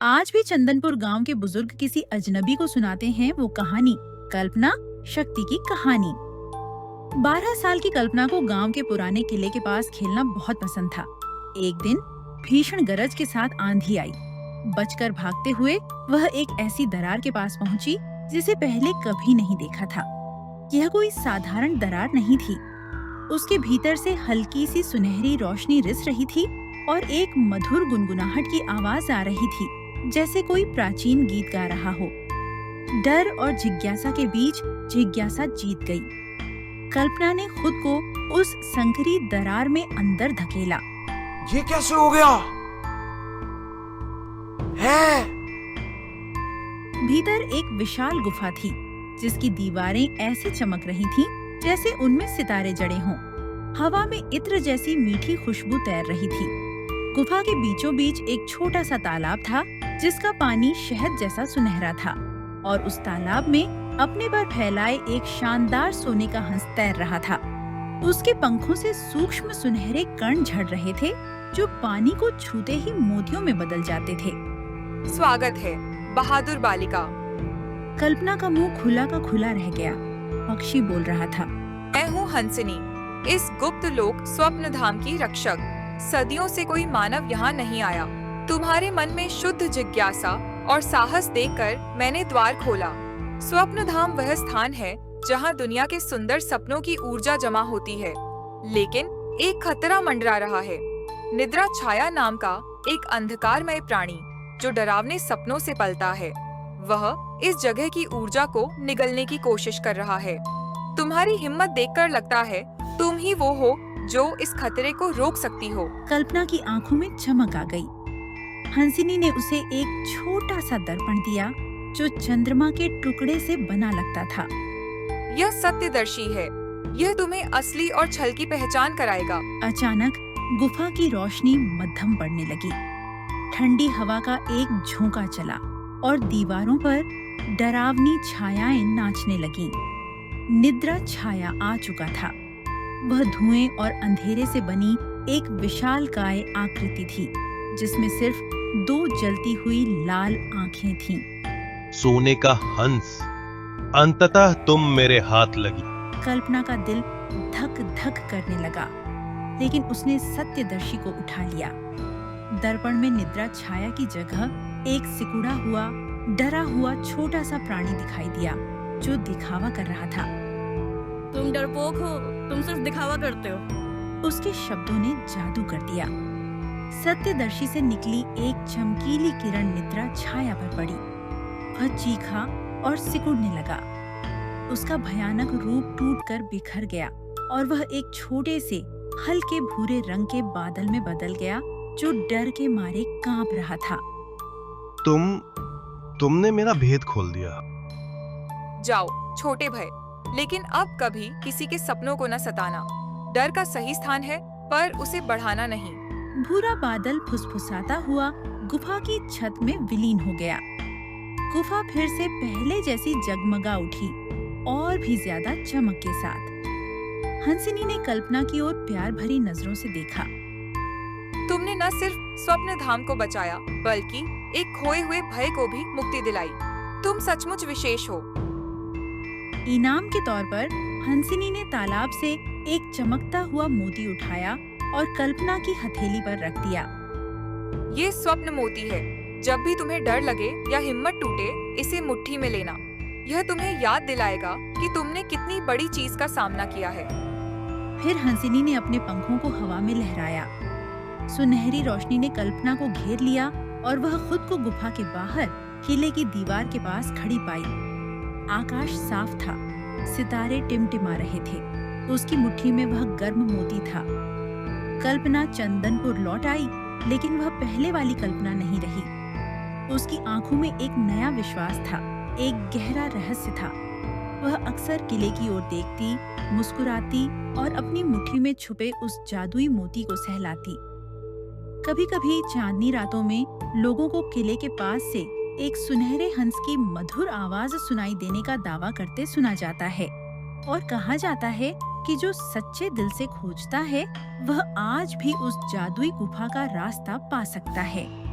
आज भी चंदनपुर गांव के बुजुर्ग किसी अजनबी को सुनाते हैं वो कहानी, कल्पना शक्ति की कहानी। 12 साल की कल्पना को गांव के पुराने किले के पास खेलना बहुत पसंद था। एक दिन भीषण गरज के साथ आंधी आई। बचकर भागते हुए वह एक ऐसी दरार के पास पहुंची जिसे पहले कभी नहीं देखा था। यह कोई साधारण दरार नहीं थी। उसके भीतर से हल्की सी सुनहरी रोशनी रिस रही थी और एक मधुर गुनगुनाहट की आवाज आ रही थी, जैसे कोई प्राचीन गीत गा रहा हो। डर और जिज्ञासा के बीच जिज्ञासा जीत गई। कल्पना ने खुद को उस संकरी दरार में अंदर धकेला। ये कैसे हो गया है? भीतर एक विशाल गुफा थी जिसकी दीवारें ऐसे चमक रही थीं जैसे उनमें सितारे जड़े हों। हवा में इत्र जैसी मीठी खुशबू तैर रही थी। गुफा के बीचों बीच एक छोटा सा तालाब था जिसका पानी शहद जैसा सुनहरा था और उस तालाब में अपने पर फैलाए एक शानदार सोने का हंस तैर रहा था। उसके पंखों से सूक्ष्म सुनहरे कण झड़ रहे थे जो पानी को छूते ही मोतियों में बदल जाते थे। स्वागत है बहादुर बालिका। कल्पना का मुंह खुला का खुला रह गया। पक्षी बोल रहा था, मैं हूँ हंसिनी, इस गुप्त लोक स्वप्न धाम की रक्षक। सदियों से कोई मानव यहाँ नहीं आया। तुम्हारे मन में शुद्ध जिज्ञासा और साहस देखकर मैंने द्वार खोला। स्वप्न धाम वह स्थान है जहाँ दुनिया के सुंदर सपनों की ऊर्जा जमा होती है, लेकिन एक खतरा मंडरा रहा है। निद्रा छाया नाम का एक अंधकारमय प्राणी जो डरावने सपनों से पलता है, वह इस जगह की ऊर्जा को निगलने की कोशिश कर रहा है। तुम्हारी हिम्मत देखकर लगता है तुम ही वो हो जो इस खतरे को रोक सकती हो। कल्पना की आंखों में चमक आ गई। हंसिनी ने उसे एक छोटा सा दर्पण दिया जो चंद्रमा के टुकड़े से बना लगता था। यह सत्यदर्शी है, यह तुम्हें असली और छल की पहचान कराएगा। अचानक गुफा की रोशनी मध्यम पड़ने लगी। ठंडी हवा का एक झोंका चला और दीवारों पर डरावनी छायाएं नाचने लगीं। निद्रा छाया आ चुका था। वह धुएं और अंधेरे से बनी एक विशालकाय आकृति थी जिसमें सिर्फ 2 जलती हुई लाल आंखें थीं। सोने का हंस, अंततः तुम मेरे हाथ लगी। कल्पना का दिल धक धक करने लगा, लेकिन उसने सत्यदर्शी को उठा लिया। दर्पण में निद्रा छाया की जगह एक सिकुड़ा हुआ, डरा हुआ छोटा सा प्राणी दिखाई दिया जो दिखावा कर रहा था। तुम डरपोक हो, तुम सिर्फ दिखावा करते हो। उसके शब्दों ने जादू कर दिया। सत्यदर्शी से निकली एक चमकीली किरण निद्रा छाया पर पड़ी। वह चीखा और सिकुड़ने लगा। उसका भयानक रूप टूटकर बिखर गया और वह एक छोटे से हल्के भूरे रंग के बादल में बदल गया जो डर के मारे कांप रहा था। तुमने मेरा भेद खोल दिया। जाओ छोटे भाई, लेकिन अब कभी किसी के सपनों को न सताना। डर का सही स्थान है पर उसे बढ़ाना नहीं। भूरा बादल फुसफुसाता हुआ गुफा की छत में विलीन हो गया। गुफा फिर से पहले जैसी जगमगा उठी और भी ज्यादा चमक के साथ। हंसिनी ने कल्पना की ओर प्यार भरी नजरों से देखा। तुमने न सिर्फ स्वप्न धाम को बचाया बल्कि एक खोए हुए भय को भी मुक्ति दिलाई। तुम सचमुच विशेष हो। इनाम के तौर पर हंसिनी ने तालाब से एक चमकता हुआ मोती उठाया और कल्पना की हथेली पर रख दिया। ये स्वप्न मोती है। जब भी तुम्हें डर लगे या हिम्मत टूटे, इसे मुट्ठी में लेना। यह तुम्हें याद दिलाएगा कि तुमने कितनी बड़ी चीज का सामना किया है। फिर हंसिनी ने अपने पंखों को हवा में लहराया। सुनहरी रोशनी ने कल्पना को घेर लिया और वह खुद को गुफा के बाहर किले की दीवार के पास खड़ी पाई। आकाश साफ था, सितारे टिमटिमा रहे थे। उसकी मुट्ठी में वह गर्म मोती था। कल्पना चंदनपुर लौट आई, लेकिन वह पहले वाली कल्पना नहीं रही। उसकी आंखों में एक नया विश्वास था, एक गहरा रहस्य था। वह अक्सर किले की ओर देखती, मुस्कुराती और अपनी मुट्ठी में छुपे उस जादुई मोती को सहलाती। कभी-कभी चांदनी रातों में लोगों को किले के पास से एक सुनहरे हंस की मधुर आवाज सुनाई देने का दावा करते सुना जाता है और कहा जाता है कि जो सच्चे दिल से खोजता है वह आज भी उस जादुई गुफा का रास्ता पा सकता है।